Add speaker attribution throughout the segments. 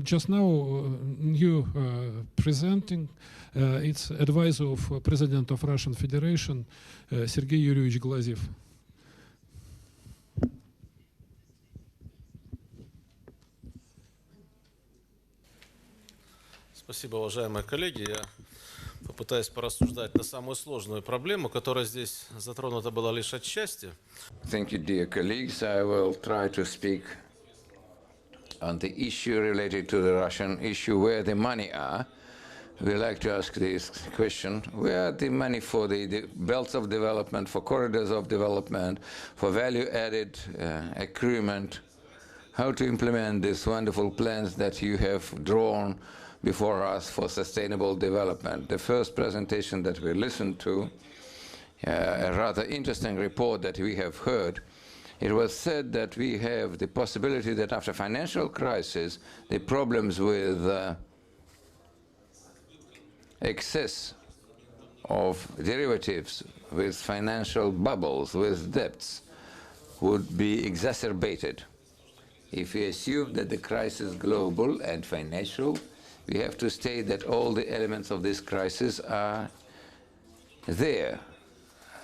Speaker 1: Just now, new presenting, it's advisor of President of Russian Federation, Sergei Yuryevich Glazyev.
Speaker 2: Спасибо, уважаемые коллеги. Я попытаюсь порассуждать на самую сложную проблему, которая здесь затронута была лишь отчасти.
Speaker 3: Thank you, dear colleagues. I will try to speak on the issue related to the Russian issue, where the money are. We like to ask this question: where are the money for the belts of development, for corridors of development, for value-added accruement? How to implement these wonderful plans that you have drawn before us for sustainable development? The first presentation that we listened to, a rather interesting report that we have heard, it was said that we have the possibility that after financial crisis, the problems with excess of derivatives, with financial bubbles, with debts, would be exacerbated. If we assume that the crisis is global and financial, we have to state that all the elements of this crisis are there,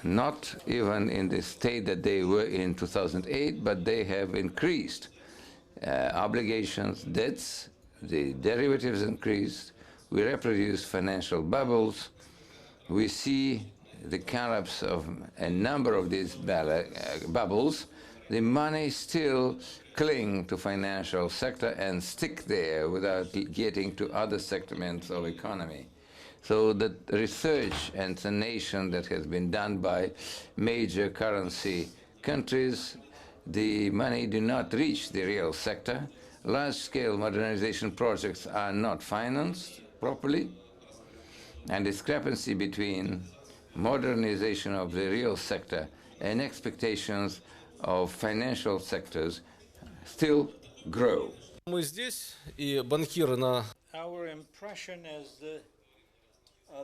Speaker 3: not even in the state that they were in 2008, but they have increased. Obligations, debts, the derivatives increased, we reproduce financial bubbles, we see the collapse of a number of these bubbles. The money still cling to financial sector and stick there without getting to other segments of economy. So the research and sanation that has been done by major currency countries, the money do not reach the real sector. Large-scale modernization projects are not financed properly, and discrepancy between modernization of the real sector and expectations of financial sectors still grow.
Speaker 2: Мы здесь, и банкиры на...
Speaker 4: Our impression is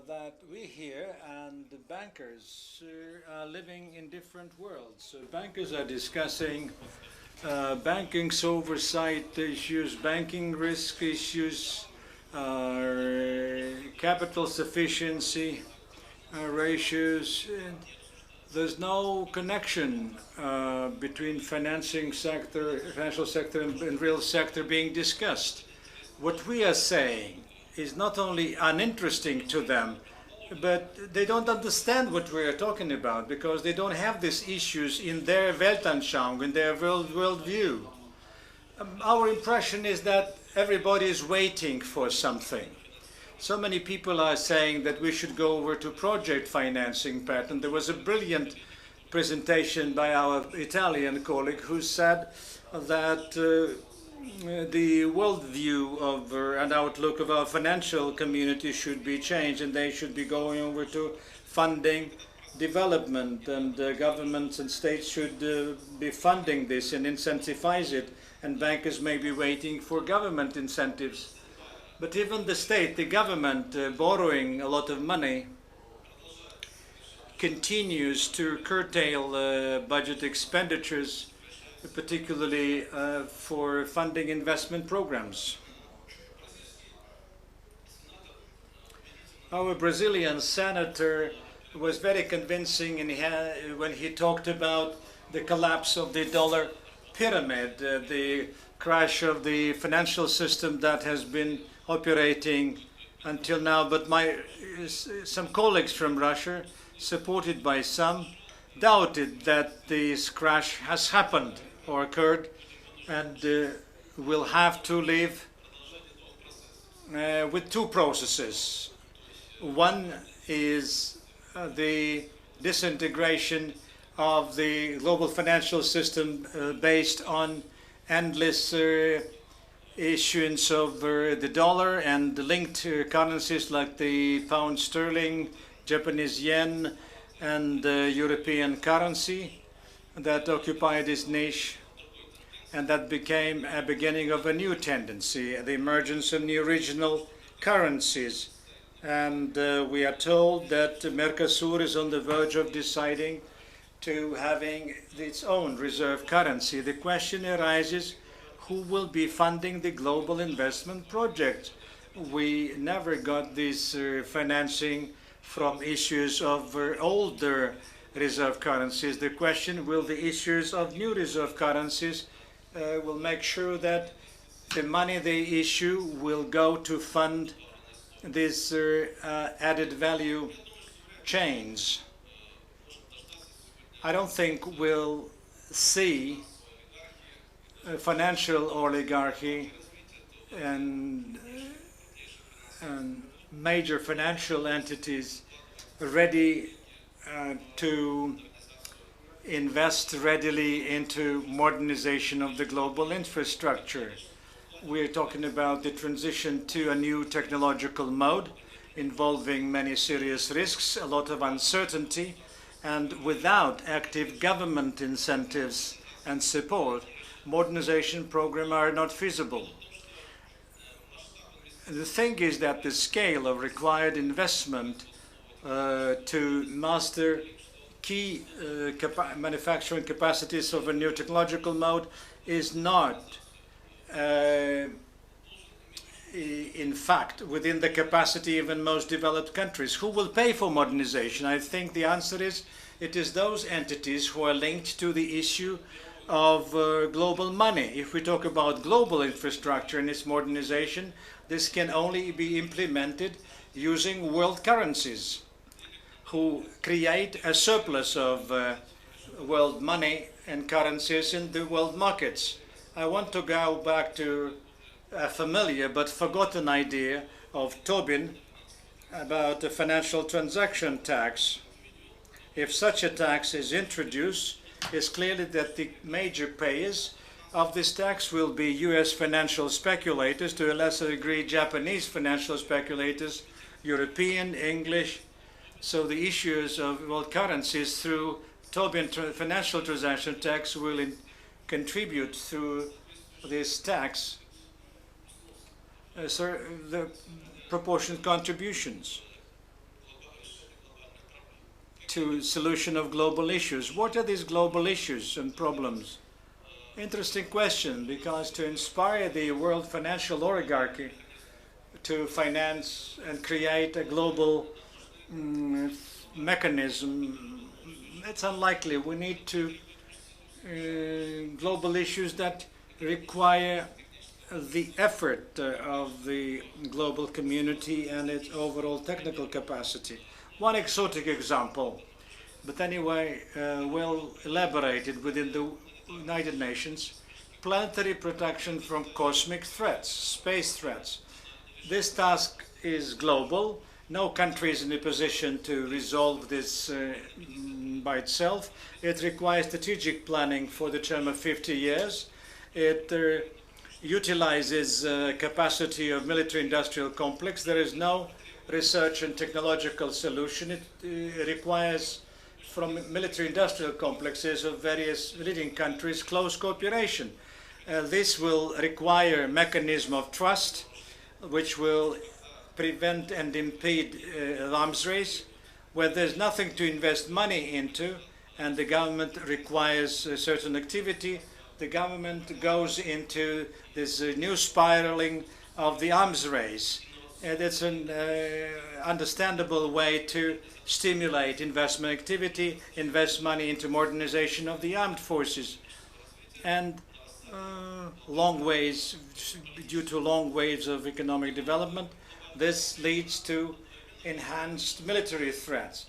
Speaker 4: that we here and the bankers are living in different worlds. So bankers are discussing banking's oversight issues, banking risk issues, capital sufficiency ratios. There's no connection between financial sector and real sector being discussed. What we are saying is not only uninteresting to them, but they don't understand what we are talking about because they don't have these issues in their Weltanschauung, in their worldview. Our impression is that everybody is waiting for something. So many people are saying that we should go over to project financing pattern. There was a brilliant presentation by our Italian colleague who said that the worldview of and outlook of our financial community should be changed, and they should be going over to funding development, and governments and states should be funding this and incentivize it, and bankers may be waiting for government incentives. But even the state, the government, borrowing a lot of money, continues to curtail budget expenditures, particularly for funding investment programs. Our Brazilian senator was very convincing when he talked about the collapse of the dollar pyramid, the crash of the financial system that has been operating until now. But some colleagues from Russia, supported by some, doubted that this crash has happened or occurred, and will have to live with two processes. One is the disintegration of the global financial system based on endless issuance of the dollar and the linked currencies like the pound sterling, Japanese yen, and European currency that occupied this niche, and that became a beginning of a new tendency, the emergence of new regional currencies. And we are told that Mercosur is on the verge of deciding to having its own reserve currency. The question arises, who will be funding the global investment project. We never got this financing from issues of older reserve currencies. The question, will the issues of new reserve currencies will make sure that the money they issue will go to fund these added value chains. I don't think we'll see a financial oligarchy and major financial entities ready to invest readily into modernization of the global infrastructure. We're talking about the transition to a new technological mode involving many serious risks, a lot of uncertainty, and without active government incentives and support, modernization programs are not feasible. The thing is that the scale of required investment to master key manufacturing capacities of a new technological mode is not, in fact, within the capacity of the most developed countries. Who will pay for modernization? I think the answer is it is those entities who are linked to the issue of global money. If we talk about global infrastructure and its modernization, this can only be implemented using world currencies, who create a surplus of world money and currencies in the world markets. I want to go back to a familiar but forgotten idea of Tobin about the financial transaction tax. If such a tax is introduced, it's clearly that the major payers of this tax will be US financial speculators, to a lesser degree Japanese financial speculators, European, English. So the issues of world currencies through Tobin financial transaction tax will contribute through this tax the proportionate contributions to solution of global issues. What are these global issues and problems? Interesting question, because to inspire the world financial oligarchy to finance and create a global mechanism, it's unlikely. We need to global issues that require the effort of the global community and its overall technical capacity. One exotic example, but anyway, well elaborated within the United Nations, planetary protection from cosmic threats, space threats. This task is global. No country is in a position to resolve this by itself. It requires strategic planning for the term of 50 years. It utilizes capacity of military-industrial complex. There is no research and technological solution. It requires from military-industrial complexes of various leading countries close cooperation. This will require a mechanism of trust which will prevent and impede arms race, where there's nothing to invest money into and the government requires a certain activity. The government goes into this new spiraling of the arms race. That's an understandable way to stimulate investment activity, invest money into modernization of the armed forces. And due to long waves of economic development, this leads to enhanced military threats.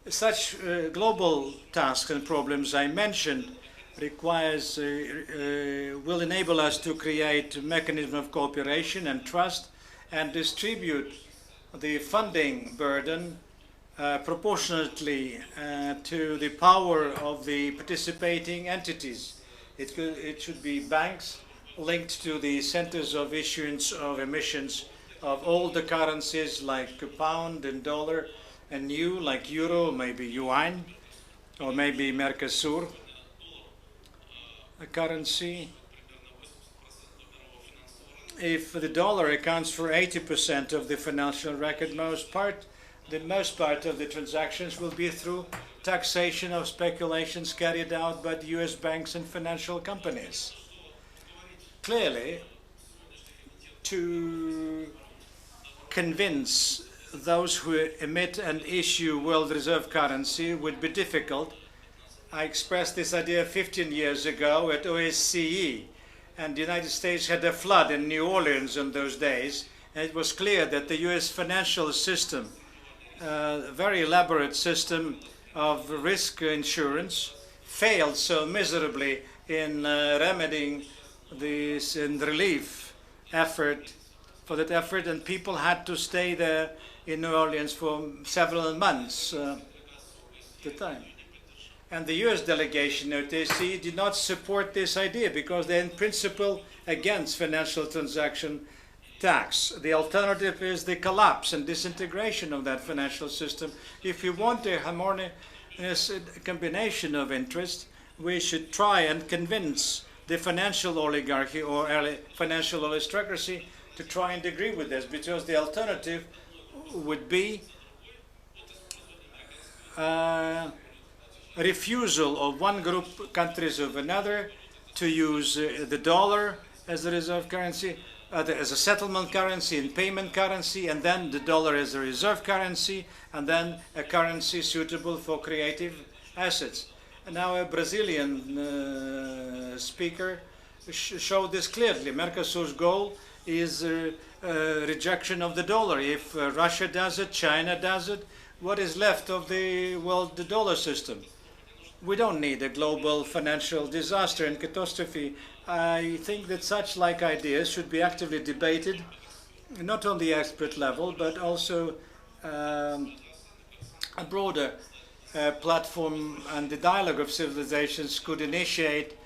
Speaker 4: Such global tasks and problems I mentioned will enable us to create a mechanism of cooperation and trust and distribute the funding burden proportionately to the power of the participating entities. It should be banks linked to the centers of issuance of emissions of all the currencies like pound and dollar, and new like euro, maybe yuan, or maybe Mercosur a currency. If the dollar accounts for 80% of the financial record, the most part of the transactions will be through taxation of speculations carried out by the US banks and financial companies. clearly to convince those who emit and issue world reserve currency would be difficult. I expressed this idea 15 years ago at OSCE, and the United States had a flood in New Orleans in those days, and it was clear that the US financial system, a very elaborate system of risk insurance, failed so miserably in remedying this and relief effort for that effort, and people had to stay there in New Orleans for several months at the time. And the US delegation at OSCE did not support this idea because they're in principle against financial transaction tax. The alternative is the collapse and disintegration of that financial system. If you want a harmonious combination of interests, we should try and convince the financial oligarchy or financial aristocracy to try and agree with this, because the alternative would be refusal of one group countries of another to use the dollar as a reserve currency, as a settlement currency and payment currency, and then the dollar as a reserve currency, and then a currency suitable for creative assets. And now a Brazilian speaker showed this clearly. Mercosur's goal is rejection of the dollar. If Russia does it, China does it, what is left of the world, the dollar system? We don't need a global financial disaster and catastrophe. I think that such like ideas should be actively debated, not on the expert level, but also a broader platform, and the dialogue of civilizations could initiate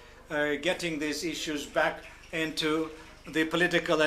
Speaker 4: getting these issues back into the political